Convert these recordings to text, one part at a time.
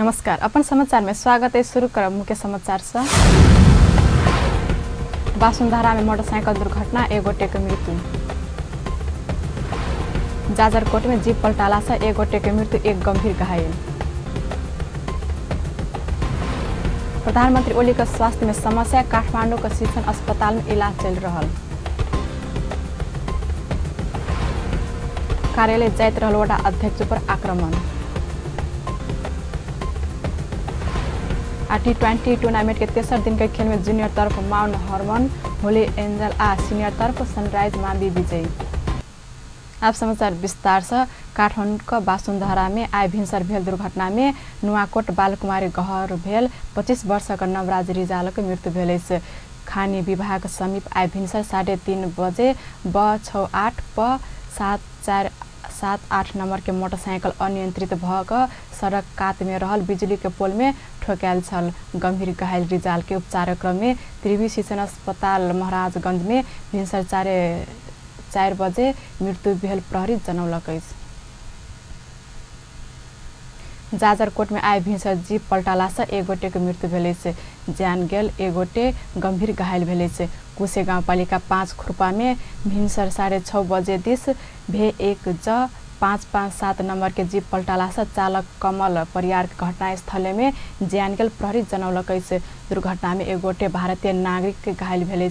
नमस्कार। अपन समाचार में स्वागत है। शुरू कर मुख्य समाचार से। बासुंधारा में मोटरसाइकिल दुर्घटना, एक गोटे के मृत्यु। जाजरकोट में जीप पलटाला से एक गोटे के मृत्यु, एक गंभीर घायल। प्रधानमंत्री ओली का स्वास्थ्य में समस्या, काठमांडू का शिक्षण अस्पताल में इलाज चल रहा। कार्यालय जाइत रहल वडा अध्यक्ष पर आक्रमण। T20 टूर्नामेंट के तेसर दिन के खेल में जूनियर तरफ माउंट हरमन, होली एंजल आ सीनियर तरफ सनराइज मांबी विजयी। अब समाचार विस्तार से। काठमाडौँ का बासुंधारा में आय भिनसर भेल दुर्घटना में नुवाकोट बालकुमारी गहर भेल 25 वर्ष का नवराज रिजाल के मृत्यु भेल। खानी विभाग समीप आय भिनसर 3:30 बजे ब68 प 7478 नंबर के मोटरसाइकिल अनियंत्रित भक सड़क कात में रहल बिजली के पोल में ठोकायल छल। गंभीर घायल रिजाल के उपचार क्रम में त्रिवी शिक्षण अस्पताल महाराजगंज में भिनसर 4 बजे मृत्यु भेल प्रहरी जनौलक। जाजरकोट में आय भिनसर जीप पलटाला से एक गोटे के मृत्यु भेल, जान गेल, एक गोटे गंभीर घायल भेल। कुसे गाउँपालिका 5 खुर्पा में भिनसर 6:30 बजे दिस भे 1J557 नंबर के जीप पलटाला से चालक कमल परियार के घटनास्थल में जान गेल, प्रहरी जनौलक। दुर्घटना में एक गोटे भारतीय नागरिक के घायल भेल।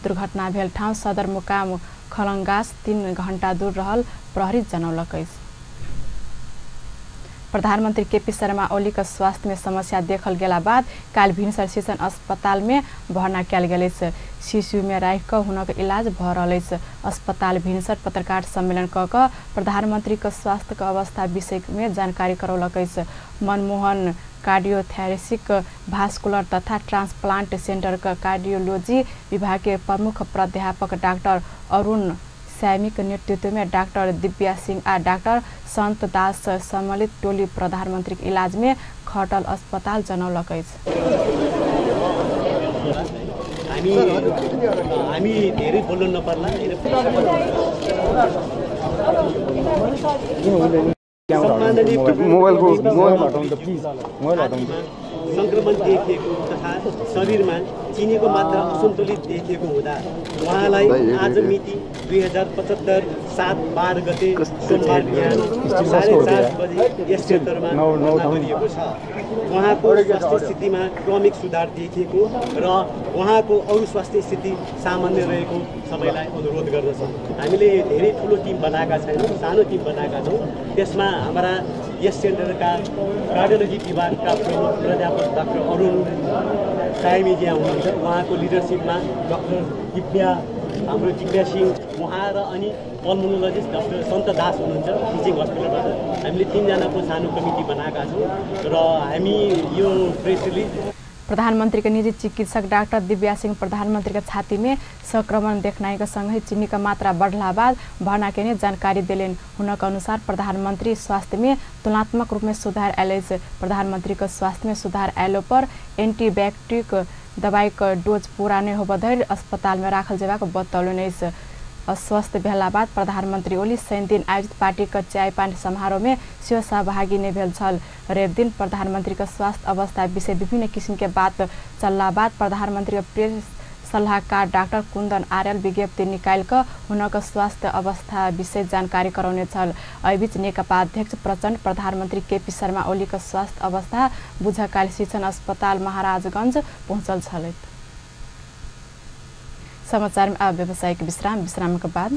दुर्घटना भेल ठाउँ सदरमुकाम खलंगास 3 घंटा दूर रहल, प्रहरी जनौलक। प्रधानमंत्री केपी शर्मा ओली का स्वास्थ्य में समस्या देखल गेला बाद काल भिनसर शिक्षण अस्पताल में भर्ना कयल गेल। शिशु में राख हुनक इलाज भ रहल। अस्पताल भिनसर पत्रकार सम्मेलन क प्रधानमंत्री का स्वास्थ्य का अवस्था विषय में जानकारी करौलक। मनमोहन कार्डियोथेरेसिक भास्कुलर तथा ट्रांसप्लांट सेंटर का कार्डियोलॉजी विभाग के प्रमुख प्राध्यापक डॉक्टर अरुण सैमी के नेतृत्व में डॉक्टर दिव्या सिंह आ डॉक्टर संत दास सम्मिलित टोली प्रधानमंत्री के इलाज में खटल अस्पताल जनौलक। हामी धेरै बोल्नु नपर्ला। संक्रमण देखिएको तथा शरीरमा चिनीको मात्रा असन्तुलित देखिएको हुँदा उहाँलाई आज मिति 2075 7/12 गते सोमबार बिहान 4:30 बजे यस क्षेत्रमा भर्ना गरिएको छ। उहाँको स्वास्थ्य स्थितिमा क्रमिक सुधार देखिएको र उहाँको अरू स्वास्थ्य स्थिति सामान्य रहेको सबैलाई अनुरोध गर्दछौँ। हामीले धेरै ठुलो टिम बनाएका छैनौँ, सानो टिम बनाएका छौँ। त्यसमा हाम्रा यस सेन्टरका कार्डियोलोजी विभागका प्रमुख प्राध्यापक डाक्टर अरुण साइमीजी हुनुहुन्छ। उहाँको लिडरसिपमा डाक्टर हाम्रो दिव्या सिंह उहाँ र अनि पल्मोनोलोजिस्ट डाक्टर सन्त दास हुनुहुन्छ टिचिङ हस्पिटलबाट। हामीले 3 जनाको सानो कमिटी बनाएका छौँ र हामी यो प्रेस रिलिज। प्रधानमंत्री के निजी चिकित्सक डॉक्टर दिव्या सिंह प्रधानमंत्री के छाती में संक्रमण देखनाई का संग चीनी का मात्रा बढ़ला बाद भर्ना के जानकारी दिलेन। हुनक अनुसार प्रधानमंत्री स्वास्थ्य में तुलनात्मक रूप में सुधार आयल। प्रधानमंत्री का स्वास्थ्य में सुधार आयलो पर एंटीबायोटिक दवाई का डोज पूरा नहीं होबा धरि अस्पताल में राखल जेबाक बतौलन। अस्वस्थ भेला बाद प्रधानमंत्री ओली शनि दिन आयोजित पार्टी का चाय पानी समारोह में शिव सहभागी नहीं भेल छल। रेव दिन प्रधानमंत्री का स्वास्थ्य अवस्था विषय विभिन्न किस्म के बात चलला बाद प्रधानमंत्री प्रेस सलाहकार डॉक्टर कुंदन आर्यल विज्ञप्ति निकाल कर हुनक स्वास्थ्य अवस्था विषय जानकारी करौने छल। अबीच नेकपा अध्यक्ष प्रचंड प्रधानमंत्री केपी शर्मा ओली का स्वास्थ्य अवस्था बुझकाल शिक्षण अस्पताल महाराजगंज पहुंचल छल। समाचार में अब व्यावसायिक विश्राम के बाद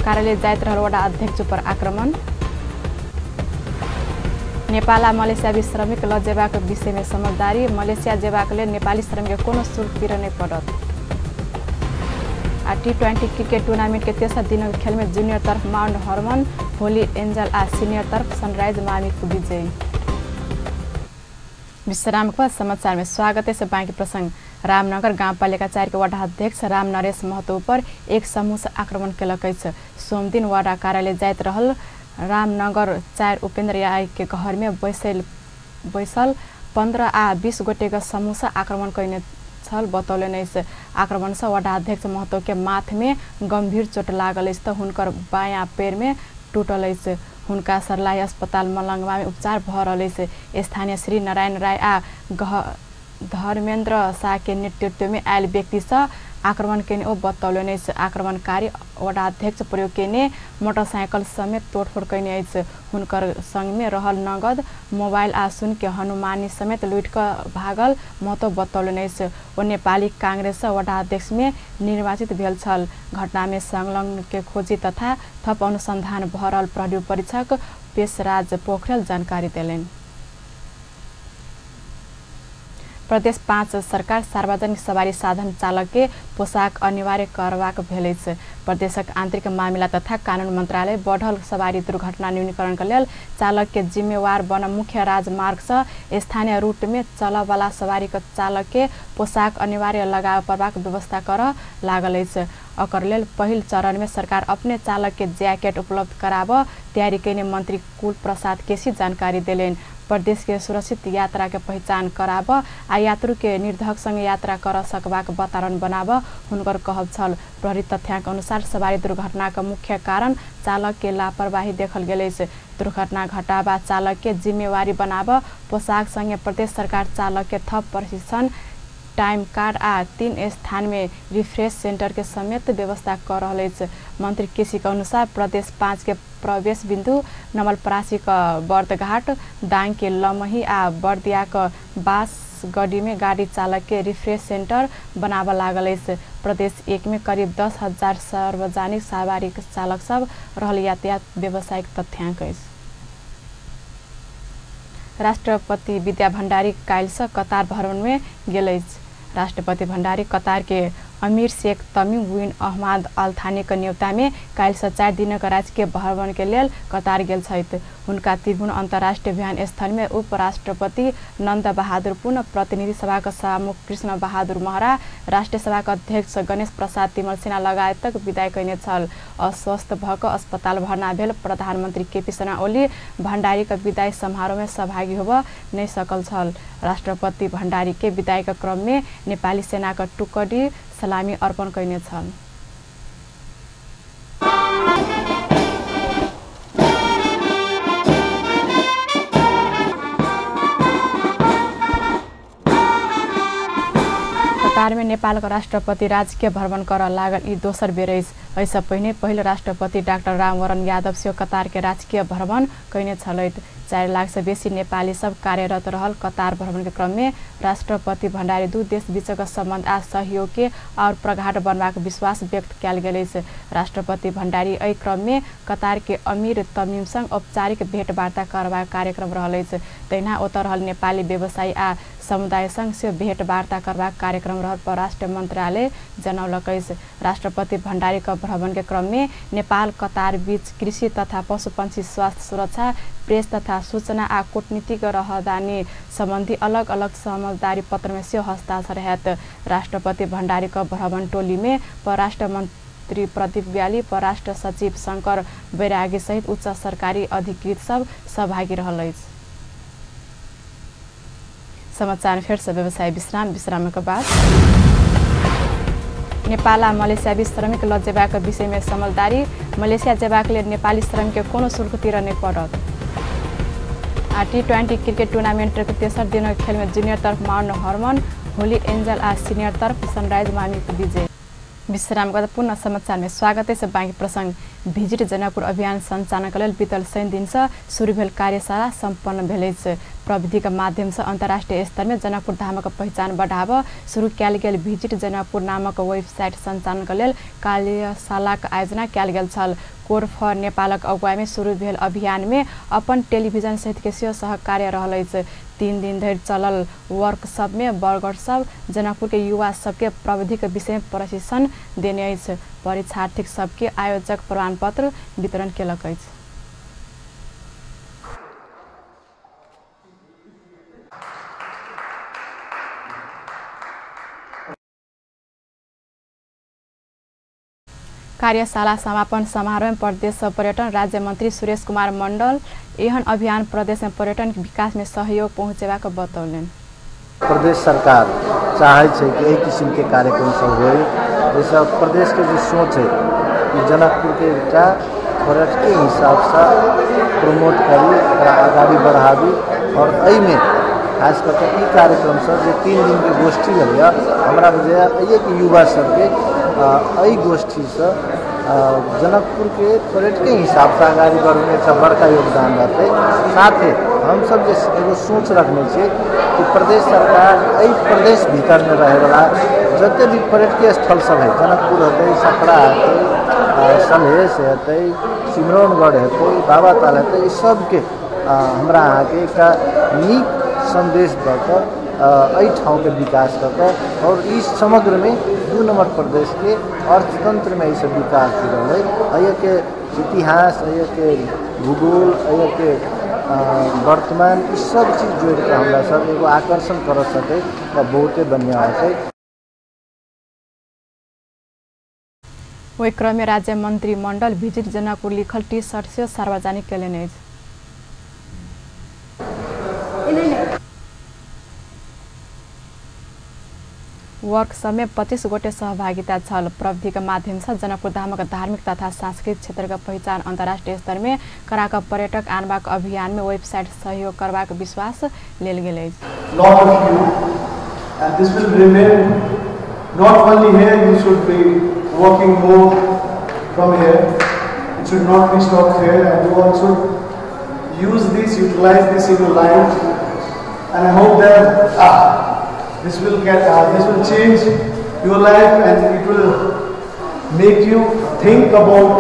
कार्यालय जाइत रहल वडा अध्यक्ष पर आक्रमण। नेपाल आ मलेसिया श्रमिक ल जेबाक विषय में समझदारी। मलेसिया जेबाक लेल नेपाली श्रमिक कोनो शुल्क तिरे नहीं पड़त। T20 क्रिकेट टूर्नामेंट के तेसर दिन के खेल में जूनियर तरफ माउंट हरमन, होली एंजल आ सीनियर तरफ सनराइज मार्मिक विजयी। विश्राम के बाद समाचार में स्वागत है। बाँकी प्रसंग। रामनगर गाउँपालिका 4 के वार्ड अध्यक्ष राम नरेश महतो पर एक समूह से आक्रमण कलक। सोम दिन वार्ड कार्यालय जाइत रहल रामनगर 4 उपेन्द्र राय के घर में बैसल 15 आ 20 गोटे का समूह से आक्रमण कैने छल बतौलन। आक्रमण से वार्ड अध्यक्ष महतो के माथ में गंभीर चोट लागल तो हुनकर बायां पैर में टूटल। हुनका सर्लाही अस्पताल मलंगवा में उपचार भ रहले से स्थानीय श्री नारायण राय आ धर्मेन्द्र शाह के नेतृत्व में आयल व्यक्ति से आक्रमण के ओ बतौलने से आक्रमणकारी वडाध्यक्ष प्रयोग के मोटरसाइकिल समेत तोड़फोड़ कैने हुनकर संग में रहल नगद मोबाइल आ सुन के हनुमानी समेत लूट कर भागल महतो बतौलने से ओ नेपाली कांग्रेस वडाध्यक्ष में निर्वाचित भेल छल। घटना में संलग्न के खोजी तथा थप अनुसंधान भरल प्रहरी परीक्षक पेशराज पोखरेल जानकारी देलेन। प्रदेश 5 सरकार सार्वजनिक सवारी साधन चालक के पोशाक अनिवार्य करबाक भेल अछि। प्रदेशक आंतरिक मामिला तथा कानून मंत्रालय बढ़ल सवारी दुर्घटना न्यूनीकरण के लेल चालक के जिम्मेवार बन मुख्य राजमार्ग से स्थानीय रूट में चलय वाला सवारी के चालक के पोशाक अनिवार्य लगाव करबाक व्यवस्था कर लागल अछि। अकर लेल पहिल चरण में सरकार अपने चालक के जैकेट उपलब्ध कराब तैयारी कैने मंत्री कुल प्रसाद केसी जानकारी देलेन। प्रदेश के सुरक्षित यात्रा के पहचान कराब आ यात्रु के निर्धक संग यात्रा कर सकबाक वातावरण बनाब हुनकर कहब छल। प्रहरी तथ्याङ्क अनुसार सवारी दुर्घटना का मुख्य कारण चालक के लापरवाही देखल गेल अछि। दुर्घटना घटाबा चालक के जिम्मेवारी बनाब पोशाक संगे प्रदेश सरकार चालक के थप प्रशिक्षण टाइम कार्ड आ 3 स्थान में रिफ्रेश सेंटर के समेत व्यवस्था कर रहल अछि। मंत्री केसी के अनुसार प्रदेश 5 के प्रवेश बिंदु नवलपरासी का बर्दघाट, दाङ के लमही आ बर्दिया का बासगढ़ी में गाड़ी चालक के रिफ्रेश सेंटर बनाब लागल अछि। प्रदेश 1 में करीब 10,000 सार्वजनिक सवारी चालक सब रहल यातायात व्यावसायिक तथ्याङ्क अछि। राष्ट्रपति विद्या भण्डारी काल्हि से कतार भ्रमण में गेल अछि। राष्ट्रपति भण्डारी कतार के अमीर शेख तमीम बिन अहमद अल थानी के न्योता में काल्हि से 4 दिन का राजकीय भ्रमण के लेल कतार गेल छथि। हुनका त्रिभुवन अंतर्राष्ट्रीय विमान स्थल में उपराष्ट्रपति नंद बहादुर पुन प्रतिनिधि सभा का सभामुख कृष्ण बहादुर महरा, राष्ट्रीय सभा का अध्यक्ष गणेश प्रसाद तिमल सिन्हा लगायतक विदाई कैने छल। अस्वस्थ भक अस्पताल भर्ना भेल प्रधानमंत्री केपी शर्मा ओली भण्डारी का विदाई समारोह में सहभागी होब नहीं सकल छल। राष्ट्रपति भण्डारी के विदाई का क्रम में नेपाली सेना का टुकड़ी सलामी अर्पण कैने छल। कतार में नेपाल का राष्ट्रपति राजकीय भ्रमण कर लागल ई दोसर बेर अछि। ऐसा पहिल राष्ट्रपति डाक्टर रामवरण यादव से कतार के राजकीय भ्रमण कैने छलैत। 4 लाख से बेसी नेपाली सब कार्यरत रहल कतार भ्रमण के क्रम में राष्ट्रपति भण्डारी दू देश बीचक संबंध आ सहयोग के और प्रगाढ़ बनबाक विश्वास व्यक्त कयल गेल अछि। राष्ट्रपति भण्डारी एहि क्रम में कतार के अमीर तमीम संग औपचारिक भेंटवार्ता करबाक कार्यक्रम रहल अछि। तहिना ओतऽ रहल नेपाली व्यवसायी आ समुदाय संघ से भेंटवार्ता करबाक कार्यक्रम रहल परराष्ट्र मंत्रालय जनौलक अछि। राष्ट्रपति भण्डारी का भ्रमण के क्रम में नेपाल कतार बीच कृषि तथा पशुपक्षी स्वास्थ्य सुरक्षा, प्रेस तथा सूचना आ कूटनीतिक रहदानी संबंधी अलग अलग समझदारी पत्र में से हस्ताक्षर हैत। राष्ट्रपति भण्डारी का भ्रमण टोली में परराष्ट्र मंत्री प्रदीप ग्याली, परराष्ट्र सचिव शंकर बैरागी सहित उच्च सरकारी अधिकृत सब सहभागी रहल अछि। समाचार फिर से व्यवसाय विश्राम के बाद नेपाल आ मलेसिया बीच श्रमिक ल जेबाक विषय में समझदारी। मलेसिया जेबाक लेल नेपाली श्रमिक के कोनो शुल्क तिरऽ नहीं पड़त। T20 क्रिकेट टूर्नामेंट के तेसर दिन खेल में जूनियर तरफ माउंट हरमन, होली एंजल आ सीनियर तरफ सनराइज मामी के विजय। विश्राम के पुनः समाचार में स्वागत है। बाँकी प्रसंग भिजिट जनकपुर अभियान संचालन के लेल बीतल शनि दिन से शुरू भेल कार्यशाला संपन्न भेल अछि। प्रविधि के माध्यम से अंतर्राष्ट्रीय स्तर में जनकपुर धामक पहचान बढ़ाब शुरू कयल गेल भिजिट जनकपुर नामक वेबसाइट संचालन के लेल कार्यशालाक आयोजना कयल गेल छल। कोर फॉर नेपालक अगुवाई में शुरू भेल अभियान में अपन टेलीविजन सहित के सेहो सहकार्य रहल अछि। 3 दिन धरि चलल वर्कशॉप में बरगढ़ सब जनकपुर के युवा सबके प्रविधि के विषय में प्रशिक्षण देने अछि। परीक्षार्थी सबके आयोजक प्रमाण पत्र वितरण केलक अछि। कार्यशाला समापन समारोह में प्रदेश पर्यटन राज्य मंत्री सुरेश कुमार मंडल एहन अभियान प्रदेश में पर्यटन विकास में सहयोग पहुँचेबाक बतौलन। प्रदेश सरकार चाहे कि यही किस्म के कार्यक्रम सब हो। जैसे प्रदेश के जो सोच है कि जनकपुर के एकटा थोरट के हिसाब से प्रमोट करी, आगाड़ी बढ़ावी और अई में खास करके ई कार्यक्रम से जो 3 दिन के गोष्ठी लिया हमारा बुझे ये कि युवा सबके अई गोष्ठी से जनकपुर के थोरट के हिसाब से आगाड़ी बढ़ने का बड़का योगदान रहते। साथ ही हम सब एगो सोच रखने छे कि प्रदेश सरकार अई प्रदेश भीतर में रहे वाला जते भी पर्यटकीय स्थल सब है, जनकपुर है, सकड़ा है, सलहेस है, सिमरौनगढ़ है, बाबाताल है, इस सब के हमरा यहाँ के एक नीक संदेश दकर अई ठाव के विकास करके और इस समग्र में 2 नंबर प्रदेश के अर्थतंत्र में इस विकास रहे। अय के इतिहास, अय के भूगोल, अय के वर्तमान इस सब चीज जोड़ के हमरा सब एगो आकर्षण कर सके तो बहुते बढ़िया होते। वही क्रम में राज्य मंत्रिमंडल विजिट जनकपुर लिखल टी-शर्ट से सार्वजनिक कैलेन। वर्कशॉप में 25 गोटे सहभागिता छल। प्रविधि के माध्यम से जनकपुर धामक धार्मिक तथा सांस्कृतिक क्षेत्र का पहचान अंतर्राष्ट्रीय स्तर में कराक पर्यटक आनबाक अभियान में वेबसाइट सहयोग करबाक विश्वास लेल गेल अछि। Not only here, you should be working more from here. It should not be stopped here, and you also use this, utilize this in your life. And I hope that this will change your life, and it will make you think about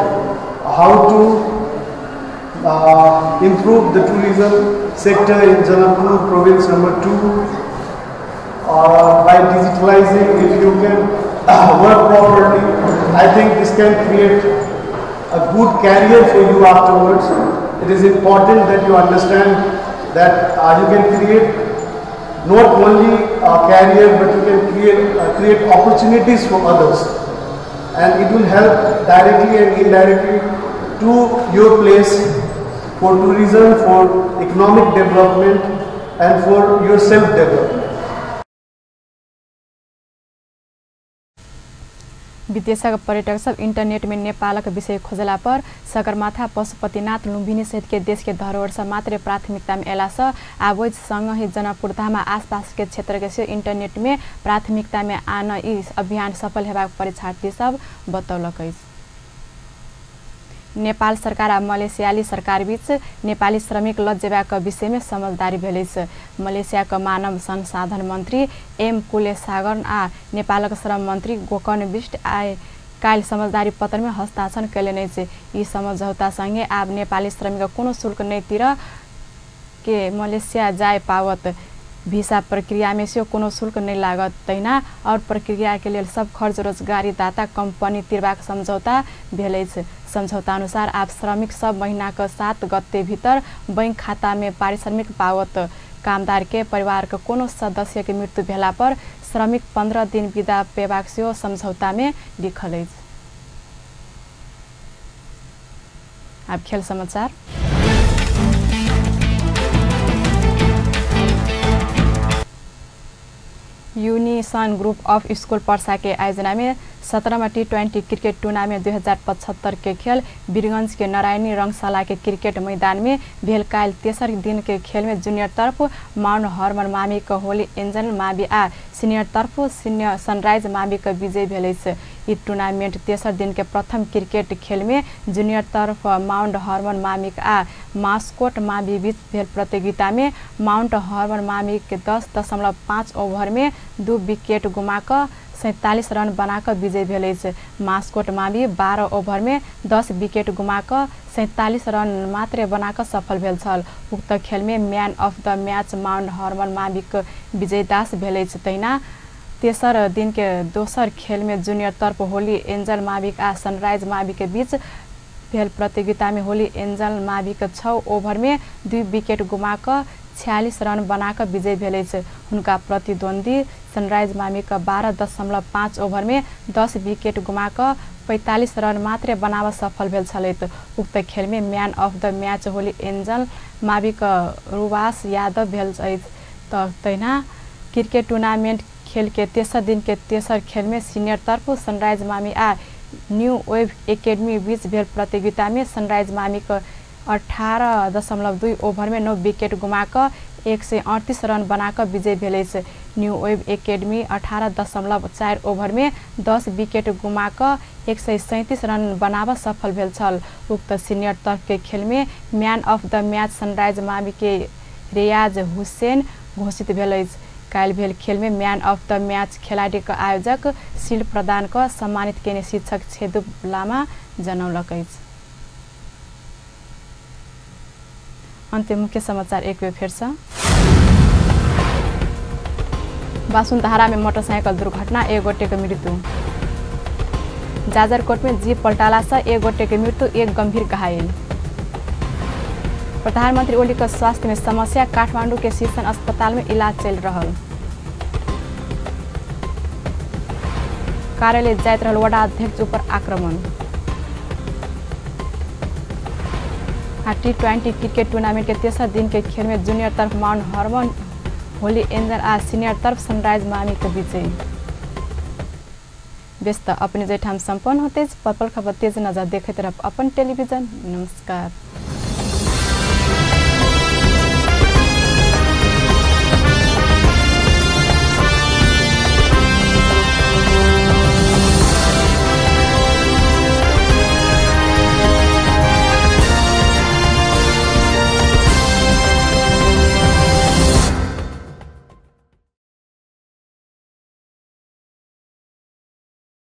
how to improve the tourism sector in Janakpur province number 2. By digitalizing, if you can work properly, I think this can create a good career for you afterwards. It is important that you understand that you can create not only a career, but you can create opportunities for others, and it will help directly and indirectly to your place for tourism, for economic development, and for your self-development. विदेशक पर्यटक सब internet में नेपालक विषय खोजला पर सगरमाथा पशुपतिनाथ लुम्बिनी सहित के देश के धरोहर से मात्र प्राथमिकता में एला से आबोज संग ही जनकपुर धाम आसपास के क्षेत्र के से इंटरनेट में प्राथमिकता में आन इस अभियान सफल हेबाक परीक्षार्थी सब बतौलक अछि। नेपाल सरकार आ मलेशियाली सरकार बीच नेपाली श्रमिक लज जेबाक विषय में समझदारी भेल अछि। मलेशिया का मानव संसाधन मंत्री एम कुलेसागर आ नेपालक श्रम मंत्री गोकर्ण बिष्ट काल समझदारी पत्र में हस्ताक्षर कैलेन अछि। ई समझौता संगे आब नेपाली श्रमिक कोनो शुल्क नहीं तिर के मलेशिया जाय पावत, वीसा प्रक्रिया में से कोनो शुल्क नहीं लागत, तैना और प्रक्रिया के लिए सब खर्च रोजगारी दाता कंपनी तिरबाक समझौता भेल अछि। समझौता अनुसार आप श्रमिक सब महीना के 7 गते भीतर बैंक खाता में पारिश्रमिक पावत। कामदार के परिवार के कोनो सदस्य के मृत्यु भेला पर श्रमिक 15 दिन विदा पेबाक सेहो समझौता में लिखल अछि। अब खेल समाचार। Unison group of school Parsa के आयोजना में 17वां T20 क्रिकेट टूर्नामेंट 2075 के खेल वीरगंज के नारायणी रंगशाला के क्रिकेट मैदान में भेल। काल तेसर दिन के खेल में जूनियर तरफ माउंट हर्मन मामी का होली एंजल मावी आ सीनियर तरफ सीनियर सनराइज मावी का विजय भेल। ई टूर्नामेंट तेसर दिन के प्रथम क्रिकेट खेल में जूनियर तरफ माउंट हर्मन मामी आ मास्कोट मावी बीच भेल। प्रतियोगिता में माउंट हर्मन मावी के 10.5 ओवर में 2 विकेट गुमाकर 47 रन बनाकर विजय भेल। मास्कोट मावी 12 ओवर में 10 विकेट गुमाकर 47 रन मात्र बनाकर सफल भेल छल। उक्त खेल में man of the match Mount Hermon मावी के विजय दास भेल। तैना तेसर दिन के दोसर खेल में जूनियर तरफ होली एंजल मावी आ सनराइज मावी के बीच भेल। प्रतियोगिता में होली एंजल मावी के 6 ओवर में 2 विकेट गुमाकर 46 रन बनाकर विजय भेल। उनका प्रतिद्वंदी सनराइज मामी का 12.5 ओवर में 10 विकेट गुमाकर 45 रन मात्र बनाव सफल भेल छलैत। उक्त खेल में man of the match Holy Angel मावी का रुवास यादव भेल अछि। तैना क्रिकेट टूर्नामेंट खेल के तेसर दिन के तेसर खेल में सीनियर तरफ सनराइज मामी आ न्यू वेव एकेडमी बीच भेल प्रतियोगिता में सनराइज मामी को 18.2 ओभर में 9 विकेट गुमाकर 138 रन बनाकर विजय भेल। न्यू वेव एकेडमी 18.4 ओभर में 10 विकेट गुमाकर 137 रन बनाव सफल भेल छल। उक्त सीनियर तर्फ के खेल में man of the match sunrise मामी के रियाज हुसैन घोषित भेल। काल भेल खेल में मैन ऑफ द मैच खिलाड़ी का आयोजक शील्ड प्रदान कर सम्मानित केने शिक्षक छेदु लामा जनौलक। अन्त्य मुख्य समाचार एक बेर फेर से। बासुन्धारा में मोटरसाइकिल दुर्घटना, एक गोटे के मृत्यु। जाजरकोट में जीप पलटाला से एक गोटे के मृत्यु, एक गंभीर घायल। प्रधानमंत्री ओली का स्वास्थ्य में समस्या, काठमाडौँ के शीर्षन अस्पताल में इलाज चल रहा। कार्यालय जाइत रहल वडा अध्यक्ष ऊपर आक्रमण। T20 क्रिकेट टूर्नामेंट के तेसर दिन के खेल में जूनियर तरफ माउंट हर्मन होली एंजल आ सीनियर तरफ सनराइज मामी के विजय। व्यस्त अपने जैठाम संपन्न होते पर्पल खबर तेज नजर देखते रह अपन टेलीविजन। नमस्कार।